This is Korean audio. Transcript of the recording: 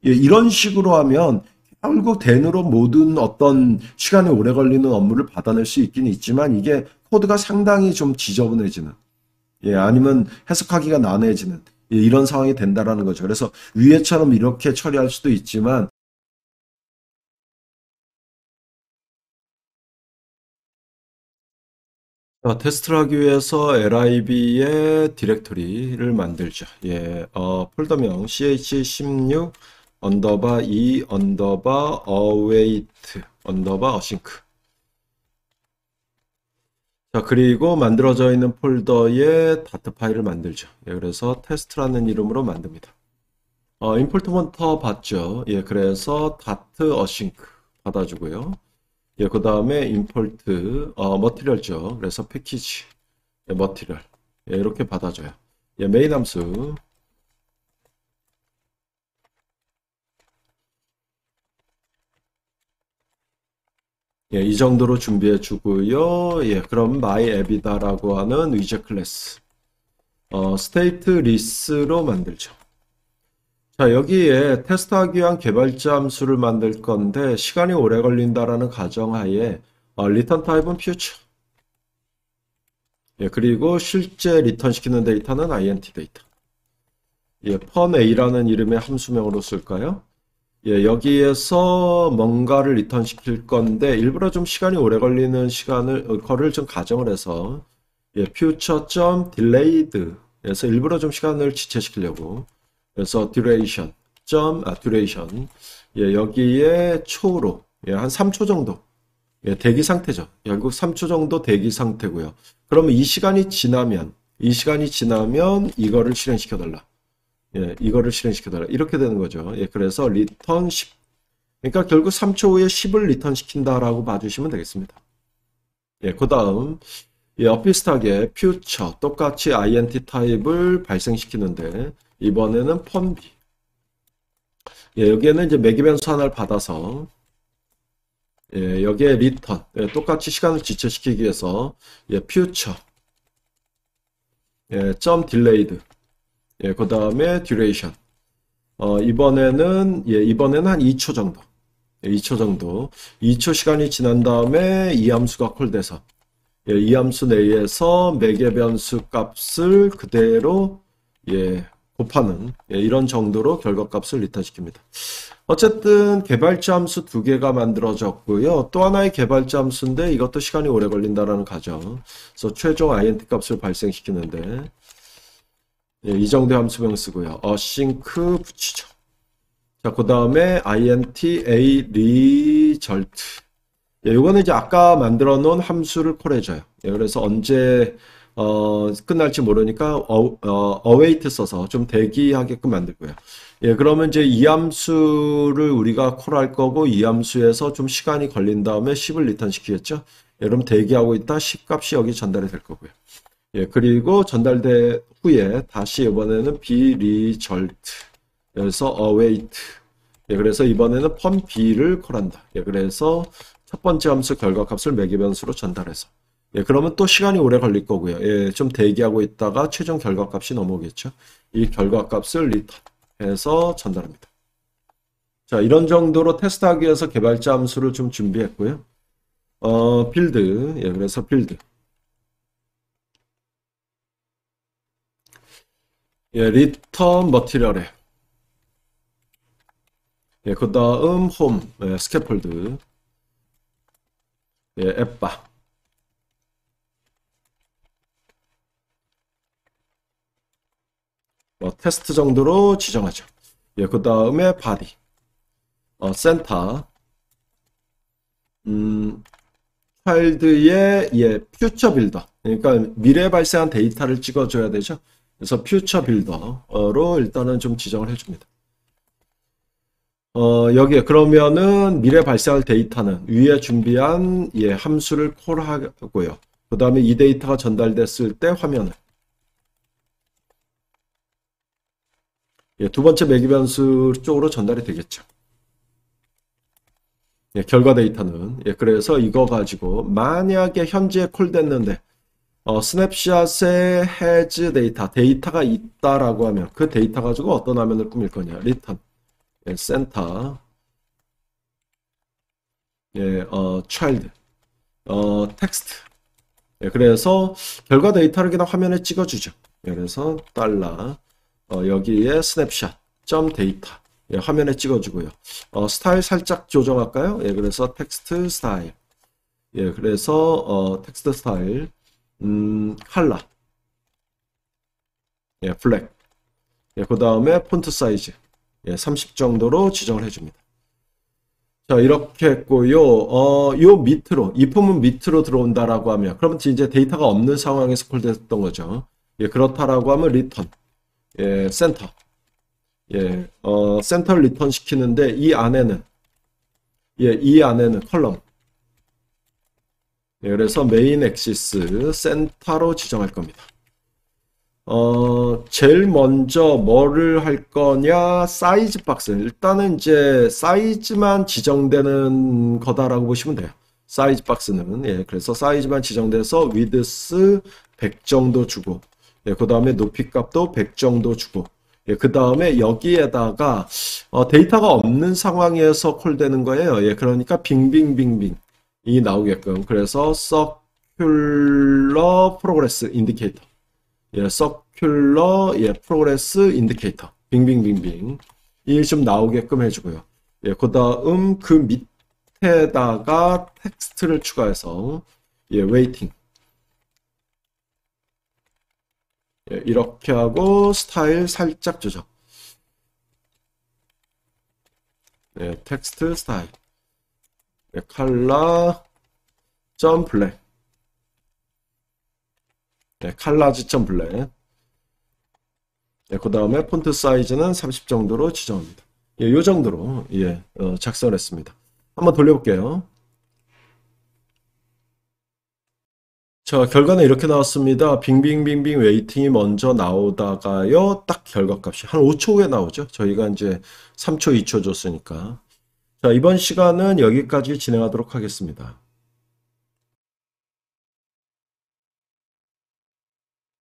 예, 이런 식으로 하면 결국 den으로 모든 어떤 시간이 오래 걸리는 업무를 받아낼 수 있긴 있지만 이게 코드가 상당히 좀 지저분해지는, 예, 아니면 해석하기가 난해해지는, 예, 이런 상황이 된다라는 거죠. 그래서 위에처럼 이렇게 처리할 수도 있지만 테스트를 하기 위해서 lib의 디렉토리를 만들죠. 예, 폴더명 ch16 언더바 e 언더바 await 언더바 async. 자, 그리고 만들어져 있는 폴더에 다트 파일을 만들죠. 예, 그래서 테스트라는 이름으로 만듭니다. 임포트 먼터 받죠. 예, 그래서 다트 async 받아주고요. 예, 그 다음에 임포트 머티리얼죠. 그래서 패키지, 예, 머티리얼, 예, 이렇게 받아줘요. 예, 메인 함수, 예, 이 정도로 준비해 주고요. 예, 그럼 myApp이다라고 하는 위젯 클래스, 스테이트 리스로 만들죠. 자, 여기에 테스트하기 위한 개발자 함수를 만들 건데 시간이 오래 걸린다라는 가정하에 리턴 타입은 future. 예, 그리고 실제 리턴 시키는 데이터는 int 데이터. 예, PON-A라는 이름의 함수명으로 쓸까요? 예, 여기에서 뭔가를 리턴 시킬 건데 일부러 좀 시간이 오래 걸리는 거를 좀 가정을 해서 예, future.delayed 에서 일부러 좀 시간을 지체시키려고 그래서 duration. 예, 여기에 초로 예, 한 3초 정도 예, 대기 상태죠. 결국 3초 정도 대기 상태고요. 그러면 이 시간이 지나면 이거를 실행시켜달라. 예, 이거를 실행시켜달라. 이렇게 되는 거죠. 예, 그래서 return 10. 그러니까 결국 3초 후에 10을 리턴 시킨다라고 봐주시면 되겠습니다. 예, 그 다음, 예, 비슷하게 future, 똑같이 int 타입을 발생시키는데, 이번에는 펀비. 예, 여기에는 이제 매개 변수 하나를 받아서, 예, 여기에 return, 예, 똑같이 시간을 지체시키기 위해서, 예, future, 예, delayed. 예, 그 다음에 duration. 이번에는 한 2초 정도. 예, 2초 정도. 2초 시간이 지난 다음에 이 함수가 콜돼서, 예, 이 함수 내에서 매개 변수 값을 그대로, 예, 곱하는, 예, 이런 정도로 결과 값을 리턴시킵니다. 어쨌든 개발자 함수 두 개가 만들어졌고요. 또 하나의 개발자 함수인데 이것도 시간이 오래 걸린다라는 가정. 그래서 최종 int 값을 발생시키는데, 예, 이 정도의 함수명 쓰고요. async 붙이죠. 자, 그 다음에 int a result. 예, 요거는 이제 아까 만들어 놓은 함수를 콜해줘요. 예, 그래서 언제 끝날지 모르니까 await 써서 좀 대기하게끔 만들고요. 예, 그러면 이제 이 함수를 우리가 콜할 거고 이 함수에서 좀 시간이 걸린 다음에 10을 리턴 시키겠죠. 예, 그럼 대기하고 있다 10 값이 여기 전달이 될 거고요. 예, 그리고 전달된 후에 다시 이번에는 be result. 그래서 await. 예, 그래서 이번에는 펀b를 콜한다. 예, 그래서 첫 번째 함수 결과값을 매개 변수로 전달해서. 예, 그러면 또 시간이 오래 걸릴 거고요. 예, 좀 대기하고 있다가 최종 결과값이 넘어오겠죠. 이 결과값을 return해서 전달합니다. 자, 이런 정도로 테스트하기 위해서 개발자 함수를 좀 준비했고요. 빌드. 예, 그래서 빌드. 예, return material에. 예, 그 다음 홈, 예, 스캐폴드. 예, 앱바. 테스트 정도로 지정하죠. 예, 그 다음에 바디. 센터. 차일드의 예, 퓨처 빌더. 그러니까 미래에 발생한 데이터를 찍어줘야 되죠. 그래서 퓨처 빌더로 일단은 좀 지정을 해줍니다. 여기에 그러면은 미래 발생할 데이터는 위에 준비한 예, 함수를 콜하고요. 그 다음에 이 데이터가 전달됐을 때 화면을 예, 두 번째 매개 변수 쪽으로 전달이 되겠죠. 예, 결과 데이터는 예, 그래서 이거 가지고 만약에 현재 콜됐는데 스냅샷에 has 데이터가 있다라고 하면 그 데이터 가지고 어떤 화면을 꾸밀 거냐. 리턴. 예, 센터, 예, child, 텍스트. 예, 그래서 결과 데이터를 그냥 화면에 찍어주죠. 예, 그래서 달러, 여기에 스냅샷, 점 데이터. 예, 화면에 찍어주고요. 스타일 살짝 조정할까요? 예, 그래서 텍스트 스타일. 예, 그래서, 텍스트 스타일, 컬러. 예, 블랙. 예, 그 다음에 폰트 사이즈. 예, 30 정도로 지정을 해줍니다. 자, 이렇게 했고요. 요 밑으로, 이 품은 밑으로 들어온다라고 하면, 그러면 이제 데이터가 없는 상황에서 콜됐던 거죠. 예, 그렇다라고 하면 리턴. 예, 센터. 예, 센터를 리턴 시키는데, 이 안에는 컬럼. 예, 그래서 메인 엑시스 센터로 지정할 겁니다. 제일 먼저 뭐를 할 거냐, 사이즈 박스. 일단은 이제 사이즈만 지정되는 거다라고 보시면 돼요. 사이즈 박스는. 예, 그래서 사이즈만 지정돼서 위드스 100 정도 주고, 예, 그 다음에 높이 값도 100 정도 주고, 예, 그 다음에 여기에다가, 데이터가 없는 상황에서 콜되는 거예요. 예, 그러니까 빙빙빙빙 이 나오게끔. 그래서 서큘러 프로그레스 인디케이터. 예, 서큘러, 예, 프로그레스 인디케이터. 빙빙빙빙. 이 좀 나오게끔 해주고요. 예, 그 다음 그 밑에다가 텍스트를 추가해서, 예, 웨이팅. 예, 이렇게 하고 스타일 살짝 조정. 예, 텍스트 스타일. 예, 컬러, 점 블랙. 네, 칼라지 점 블랙. 네, 그 다음에 폰트 사이즈는 30 정도로 지정합니다. 예, 요 정도로 예, 작성을 했습니다. 한번 돌려볼게요. 자, 결과는 이렇게 나왔습니다. 빙빙빙빙 웨이팅이 먼저 나오다가요, 딱 결과값이 한 5초 후에 나오죠. 저희가 이제 3초, 2초 줬으니까. 자, 이번 시간은 여기까지 진행하도록 하겠습니다.